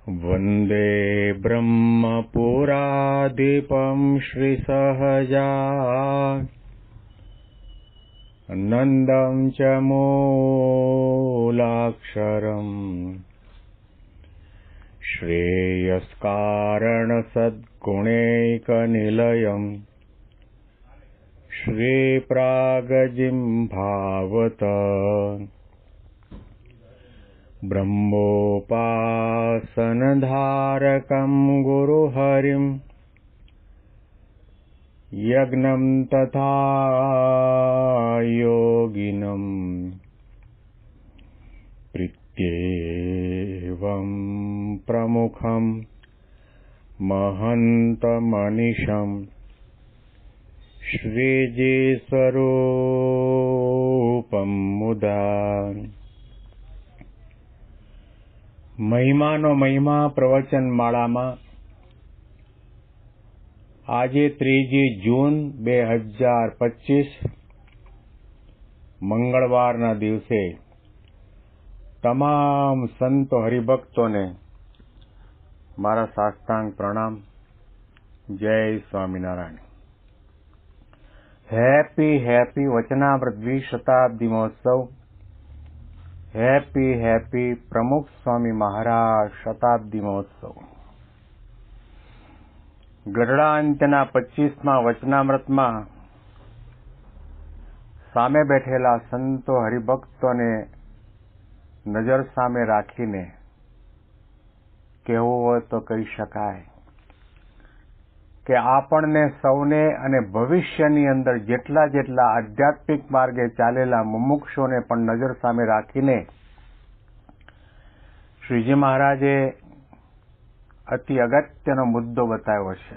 वन्दे ब्रह्मपुराधिपं श्रीसहजानन्दं च मूलाक्षरम् श्रेयस्कारणसद्गुणैकनिलयम् श्रीप्रागजिह्वावत ब्रह्मोपासनधारकं गुरुहरिं यज्ञं तथा योगिनं प्रीत्येवं प्रमुखं महन्तमनिशं श्रीजीस्वरूपं मुदा। મહિમાનો મહિમા પ્રવચન માળામાં આજે 3 જૂન 2025 મંગળવારના દિવસે તમામ સંતો હરિભક્તોને મારા સાષ્ટાંગ પ્રણામ. જય સ્વામિનારાયણ. હેપી વચનામૃત દ્વિશતાબ્દી મહોત્સવ. હેપી પ્રમુખ સ્વામી મહારાજ શતાબ્દી મહોત્સવ. ગઢડા અંત્યના 25મા વચનામૃતમાં સામે બેઠેલા સંતો હરિભક્તોને નજર સામે રાખીને કહેવું હોય તો કહી શકાય કે આપણને સૌને અને ભવિષ્યની અંદર જેટલા આધ્યાત્મિક માર્ગે ચાલેલા મુમુક્ષોને પણ નજર સામે રાખીને શ્રીજી મહારાજે અતિ અગત્યનો મુદ્દો બતાવ્યો છે.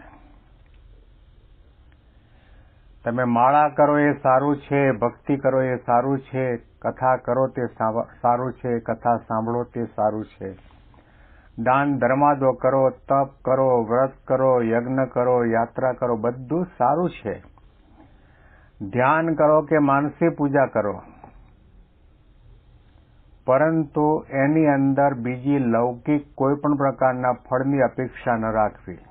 તમે માળા કરો એ સારું છે, ભક્તિ કરો એ સારું છે, કથા કરો તે સારું છે, કથા સાંભળો તે સારું છે, દાન ધર્માદો કરો, તપ કરો, વ્રત કરો, યજ્ઞ કરો, યાત્રા કરો, બધું સારું છે. ધ્યાન કરો કે માનસી પૂજા કરો, પરંતુ એની અંદર બીજી લૌકિક કોઈ પણ પ્રકારના ફળની અપેક્ષા ન રાખવી.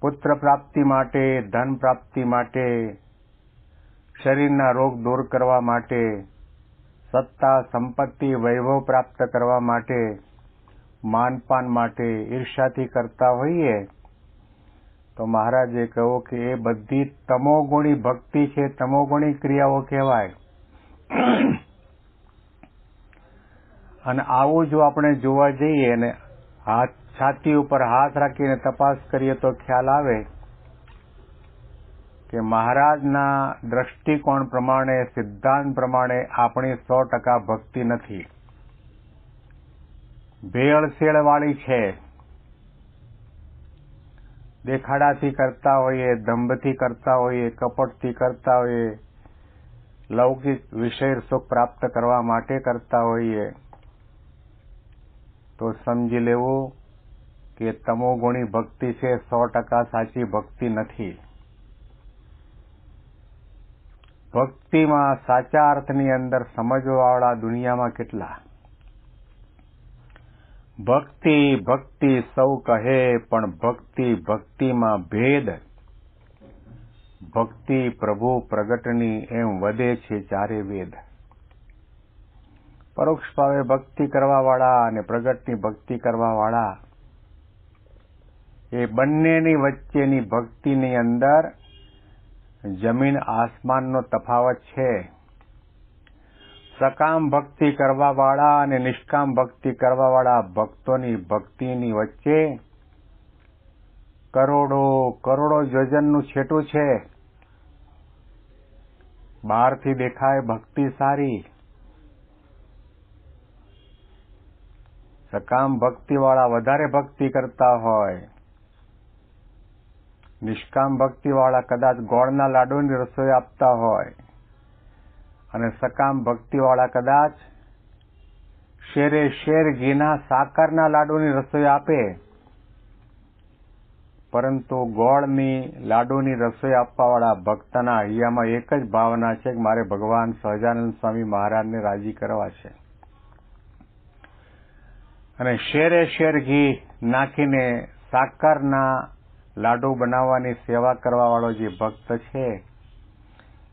પુત્ર પ્રાપ્તિ માટે, ધન પ્રાપ્તિ માટે, શરીરના રોગ દૂર કરવા માટે, સત્તા સંપત્તિ વૈભવ પ્રાપ્ત કરવા માટે, માનપાન માટે ઈર્ષાથી કરતા હોઈએ તો મહારાજે કહ્યું કે એ બધી તમોગુણી ભક્તિ છે, તમોગુણી ક્રિયાઓ કહેવાય. અને આવું જો આપણે જોવા જઈએ અને છાતી ઉપર હાથ રાખીને તપાસ કરીએ તો ખ્યાલ આવે કે મહારાજના દ્રષ્ટિકોણ પ્રમાણે, સિદ્ધાંત પ્રમાણે આપણી 100% ભક્તિ નથી. ભેળસેળ વાળી છે. દેખાડાથી કરતા હોઈએ, દંભથી કરતા હોઈએ, કપટથી કરતા હોઈએ, લૌકિક વિષય સુખ પ્રાપ્ત કરવા માટે કરતા હોઈએ તો સમજી લેવું કે તમોગુણી ભક્તિ છે, 100% સાચી ભક્તિ નથી. ભક્તિમાં સાચા અર્થની અંદર સમજવાવાળા દુનિયામાં કેટલા. ભક્તિ સૌ કહે પણ ભક્તિમાં ભેદ. ભક્તિ પ્રભુ પ્રગટની એમ વધે છે ચારે વેદ. પરોક્ષ ભાવે ભક્તિ કરવાવાળા અને પ્રગટની ભક્તિ કરવાવાળા એ બંનેની વચ્ચેની ભક્તિની અંદર જમીન આસમાનનો તફાવત છે. સકામ ભક્તિ કરવાવાળા અને નિષ્કામ ભક્તિ કરવાવાળા ભક્તોની ભક્તિની વચ્ચે કરોડો યોજનનું છેટું છે. બહારથી દેખાય ભક્તિ સારી, સકામ ભક્તિવાળા વધારે ભક્તિ કરતા હોય, નિષ્કામ ભક્તિવાળા કદાચ ગોળના લાડુની રસોઈ આપતા હોય અને સકામ ભક્તિવાળા કદાચ શેર ઘીના સાકરના લાડુની રસોઈ આપે, પરંતુ ગોળની લાડુની રસોઈ આપવાવાળા ભક્તના હૈયામાં એક જ ભાવના છે કે મારે ભગવાન સહજાનંદ સ્વામી મહારાજને રાજી કરવા છે. અને શેરે શેર ઘી નાખીને સાકરના લાડુ બનાવવાની સેવા કરવા વાળો જે ભક્ત છે,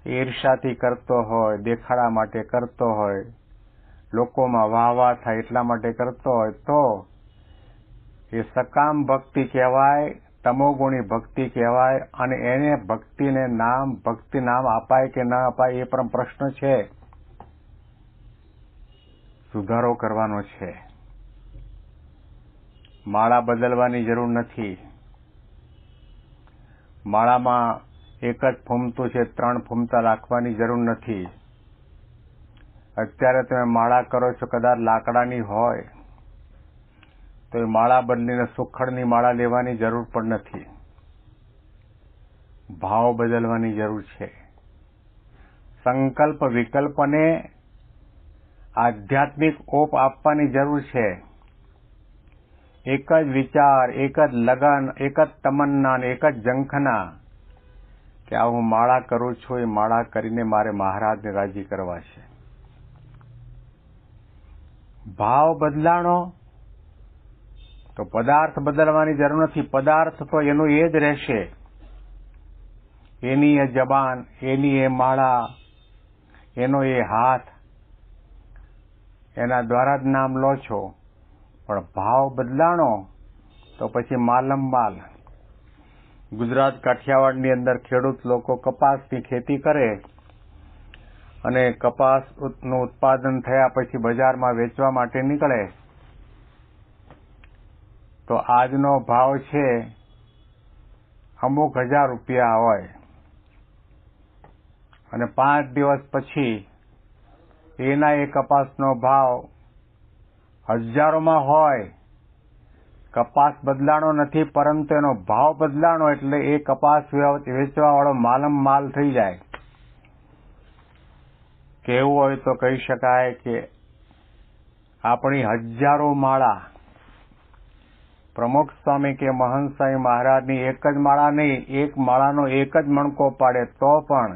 ઈર્ષાથી કરતો હોય, દેખાડા માટે કરતો હોય, લોકોમાં વાહ થાય એટલા માટે કરતો હોય, તો એ સકામ ભક્તિ કહેવાય, તમોગુણી ભક્તિ કહેવાય. અને એને ભક્તિને નામ, ભક્તિ નામ અપાય કે ન અપાય એ પણ પ્રશ્ન છે, સુધારો કરવાનો છે. માળા બદલવાની જરૂર નથી. માળામાં એક જ ફૂમતું છે, 3 ફૂમતા રાખવાની જરૂર નથી. અત્યારે તમે માળા કરો છો, કદાચ લાકડાની હોય તો એ માળા બદલીને સુખડની માળા લેવાની જરૂર પણ નથી. ભાવ બદલવાની જરૂર છે. સંકલ્પ વિકલ્પને આધ્યાત્મિક ઓપ આપવાની જરૂર છે. એક જ વિચાર, એક જ લગન, એક જ તમન્ના, એક જ ઝંખના કે આ હું માળા કરું છું, એ માળા કરીને મારે મહારાજને રાજી કરવા છે. ભાવ બદલાણો તો પદાર્થ બદલવાની જરૂર નથી. પદાર્થ તો એનું એ જ રહેશે, એની એ જબાન, એની એ માળા, એનો એ હાથ, એના દ્વારા જ નામ લો છો. પણ ભાવ બદલાણો તો પછી માલમ માલ. ગુજરાત કાઠિયાવાડની અંદર ખેડૂત લોકો કપાસની ખેતી કરે અને કપાસનું ઉત્પાદન થયા પછી બજારમાં વેચવા માટે નીકળે તો આજનો ભાવ છે અમુક ₹1000 હોય અને 5 દિવસ પછી એના એ કપાસનો ભાવ હજારોમાં હોય. કપાસ બદલાણો નથી, પરંતુ એનો ભાવ બદલાણો એટલે એ કપાસ વેચવા વાળો માલમ માલ થઈ જાય. કહેવું હોય તો કહી શકાય કે આપણી હજારો માળા પ્રમુખ સ્વામી કે મહંત સ્વામી મહારાજની એક જ માળા નહીં, એક માળાનો એક જ મણકો પાડે તો પણ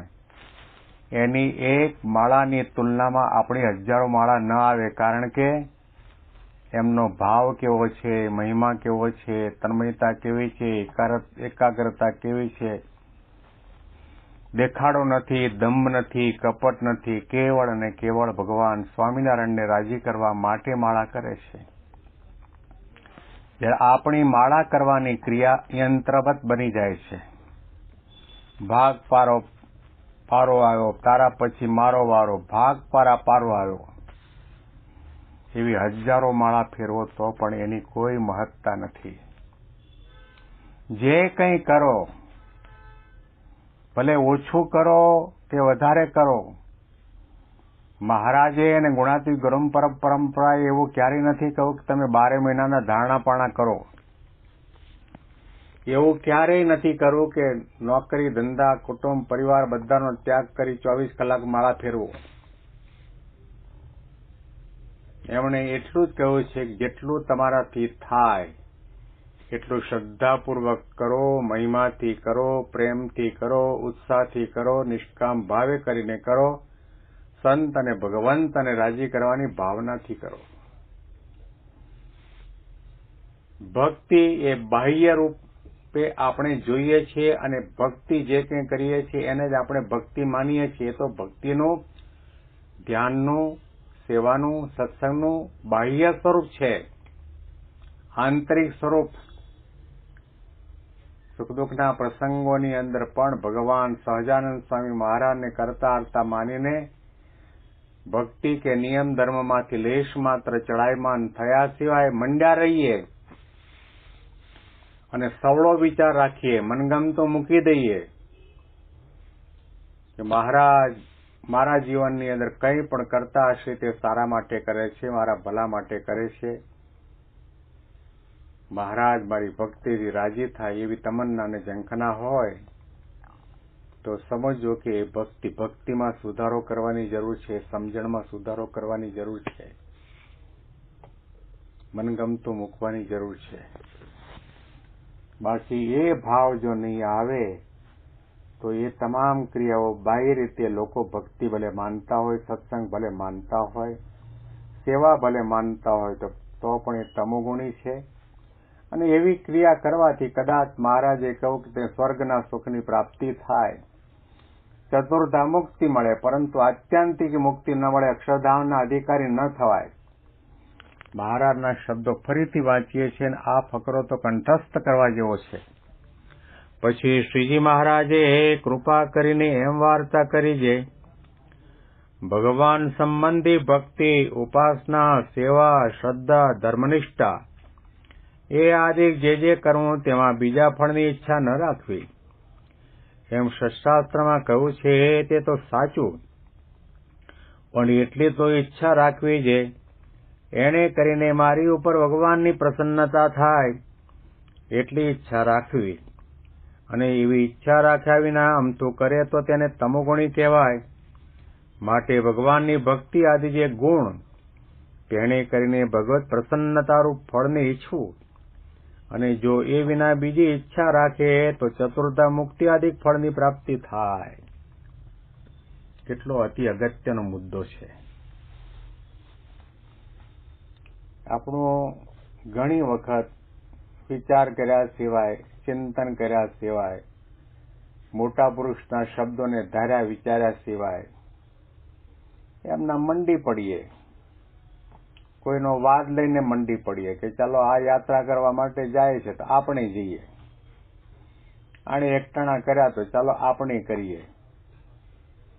એની એક માળાની તુલનામાં આપણી હજારો માળા ન આવે. કારણ કે એમનો ભાવ કેવો છે, મહિમા કેવો છે, તન્મયતા કેવી છે, એકાગ્રતા કેવી છે. દેખાડો નથી, દંભ નથી, કપટ નથી, કેવળ અને કેવળ ભગવાન સ્વામિનારાયણને રાજી કરવા માટે માળા કરે છે. જ્યારે આપણી માળા કરવાની ક્રિયા યંત્રવત બની જાય છે. ભાગ પારો આવ્યો, તારા પછી મારો વારો, ભાગ પારો આવ્યો, એવી હજારો માળા ફેરવો તો પણ એની કોઈ મહત્તા નથી. જે કંઈ કરો, ભલે ઓછું કરો કે વધારે કરો, મહારાજે અને ગુણાતીત ગરમ પરંપરાએ એવું ક્યારેય નથી કહ્યું કે તમે 12 મહિનાના ધારણા પાણા કરો. એવું ક્યારેય નથી કરવું કે નોકરી, ધંધા, કુટુંબ, પરિવાર બધાનો ત્યાગ કરી 24 કલાક માળા ફેરવો. એમણે એટલું જ કહ્યું છે કે જેટલું તમારાથી થાય એટલું શ્રદ્ધાપૂર્વક કરો, મહિમાથી કરો, પ્રેમથી કરો, ઉત્સાહથી કરો, નિષ્કામ ભાવે કરીને કરો, સંત અને ભગવંતને રાજી કરવાની ભાવનાથી કરો. ભક્તિ એ બાહ્ય રૂપે આપણે જોઈએ છીએ અને ભક્તિ જે કંઈ કરીએ છીએ એને જ આપણે ભક્તિ માનીએ છીએ. તો ભક્તિનું, ધ્યાનનું, સેવાનું, સત્સંગનું બાહ્ય સ્વરૂપ છે. આંતરિક સ્વરૂપ સુખ દુઃખના પ્રસંગોની અંદર પણ ભગવાન સહજાનંદ સ્વામી મહારાજને કરતા હરતા માનીને ભક્તિ કે નિયમ ધર્મમાંથી લેશ માત્ર ચડાયમાન થયા સિવાય મંડ્યા રહીએ અને સવળો વિચાર રાખીએ, મનગમતો મૂકી દઈએ કે મહારાજ મારા જીવનની અંદર કંઈ પણ કરતા હશે તે સારા માટે કરે છે, મારા ભલા માટે કરે છે, મહારાજ મારી ભક્તિથી રાજી થાય એવી તમન્ના અને ઝંખના હોય તો સમજો કે ભક્તિમાં સુધારો કરવાની જરૂર છે, સમજણમાં સુધારો કરવાની જરૂર છે, મનગમતું મૂકવાની જરૂર છે. બાકી એ ભાવ જો નહીં આવે તો એ તમામ ક્રિયાઓ બાહ્ય રીતે લોકો ભક્તિ ભલે માનતા હોય, સત્સંગ ભલે માનતા હોય, સેવા ભલે માનતા હોય, તો તો પણ એ તમોગુણી છે. અને એવી ક્રિયા કરવાથી કદાચ મહારાજે કહ્યું કે તે સ્વર્ગના સુખની પ્રાપ્તિ થાય, ચતુર્ધા મુક્તિ મળે, પરંતુ આત્યંતિક મુક્તિ ન મળે, અક્ષરધામના અધિકારી ન થવાય. મહારાજના શબ્દો ફરીથી વાંચીએ છીએ અને આ ફકરો તો કંઠસ્થ કરવા જેવો છે. પછી શ્રીજી મહારાજે કૃપા કરીને એમ વાર્તા કરી છે, ભગવાન સંબંધી ભક્તિ, ઉપાસના, સેવા, શ્રદ્ધા, ધર્મનિષ્ઠા એ આદિ જે કરવું તેમાં બીજા ફળની ઈચ્છા ન રાખવી. એમ શાસ્ત્રમાં કહ્યું છે તે તો સાચું, પણ એટલી તો ઈચ્છા રાખવી છે, એને કરીને મારી ઉપર ભગવાનની પ્રસન્નતા થાય એટલી ઈચ્છા રાખવી. અને એવી ઈચ્છા રાખ્યા વિના અમથું કરે તો તેને તમોગુણી કહેવાય. માટે ભગવાનની ભક્તિ આદિ જે ગુણ, તેને કરીને ભગવત પ્રસન્નતારૂપ ફળને ઈચ્છવું. અને જો એ વિના બીજી ઈચ્છા રાખે તો ચતુર્ધા મુક્તિ આદિ ફળની પ્રાપ્તિ થાય. કેટલો અતિ અગત્યનો મુદ્દો છે. આપણો ઘણી વખત વિચાર કર્યા સિવાય, ચિંતન કર્યા સિવાય, મોટા પુરુષના શબ્દોને ધાર્યા વિચાર્યા સિવાય એમના મંડી પડીએ, કોઈનો વાદ લઈને મંડી પડીએ કે ચાલો આ યાત્રા કરવા માટે જાય છે તો આપણે જઈએ, આણે એકટાણા કર્યા તો ચાલો આપણે કરીએ.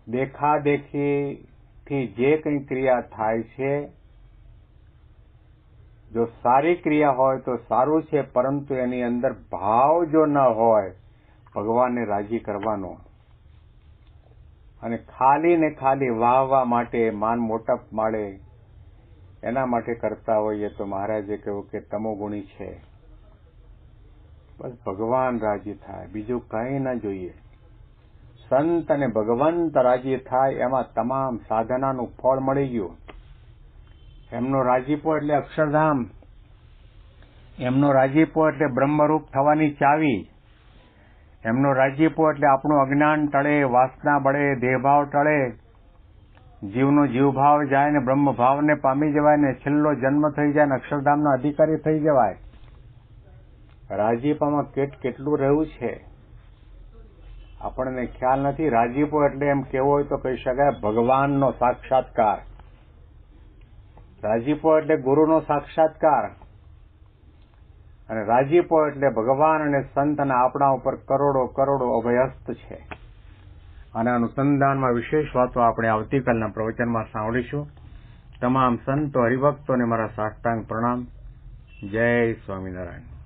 દેખાદેખીથી જે કંઈ ક્રિયા થાય છે, જો સારી ક્રિયા હોય તો સારું છે, પરંતુ એની અંદર ભાવ જો ન હોય ભગવાનને રાજી કરવાનો, અને ખાલી ને ખાલી વાહવા માટે, માન મોટપ મળે એના માટે કરતા હોઈએ તો મહારાજે કહ્યું કે તમોગુણી છે. બસ ભગવાન રાજી થાય, બીજું કંઈ ન જોઈએ. સંત અને ભગવંત રાજી થાય એમાં તમામ સાધનાનું ફળ મળી ગયું. એમનો રાજીપો એટલે અક્ષરધામ, એમનો રાજીપો એટલે બ્રહ્મરૂપ થવાની ચાવી, એમનો રાજીપો એટલે આપણું અજ્ઞાન ટળે, વાસના બળે, દેહભાવ ટળે, જીવનો જીવભાવ જાય ને બ્રહ્મભાવને પામી જવાય ને છેલ્લો જન્મ થઈ જાય ને અક્ષરધામના અધિકારી થઈ જવાય. રાજીપામાં કેટલું રહેવું છે આપણને ખ્યાલ નથી. રાજીપો એટલે એમ કેવો હોય તો કહી શકાય ભગવાનનો સાક્ષાત્કાર. રાજીપો એટલે ગુરુનો સાક્ષાત્કાર, અને રાજીપો એટલે ભગવાન અને સંત અને આપણા ઉપર કરોડો કરોડો અભયસ્ત છે. આના અનુસંધાનમાં વિશેષ વાતો આપણે આવતીકાલના પ્રવચનમાં સાંભળીશું. તમામ સંતો હરિભક્તોને મારા સાષ્ટાંગ પ્રણામ. જય સ્વામિનારાયણ.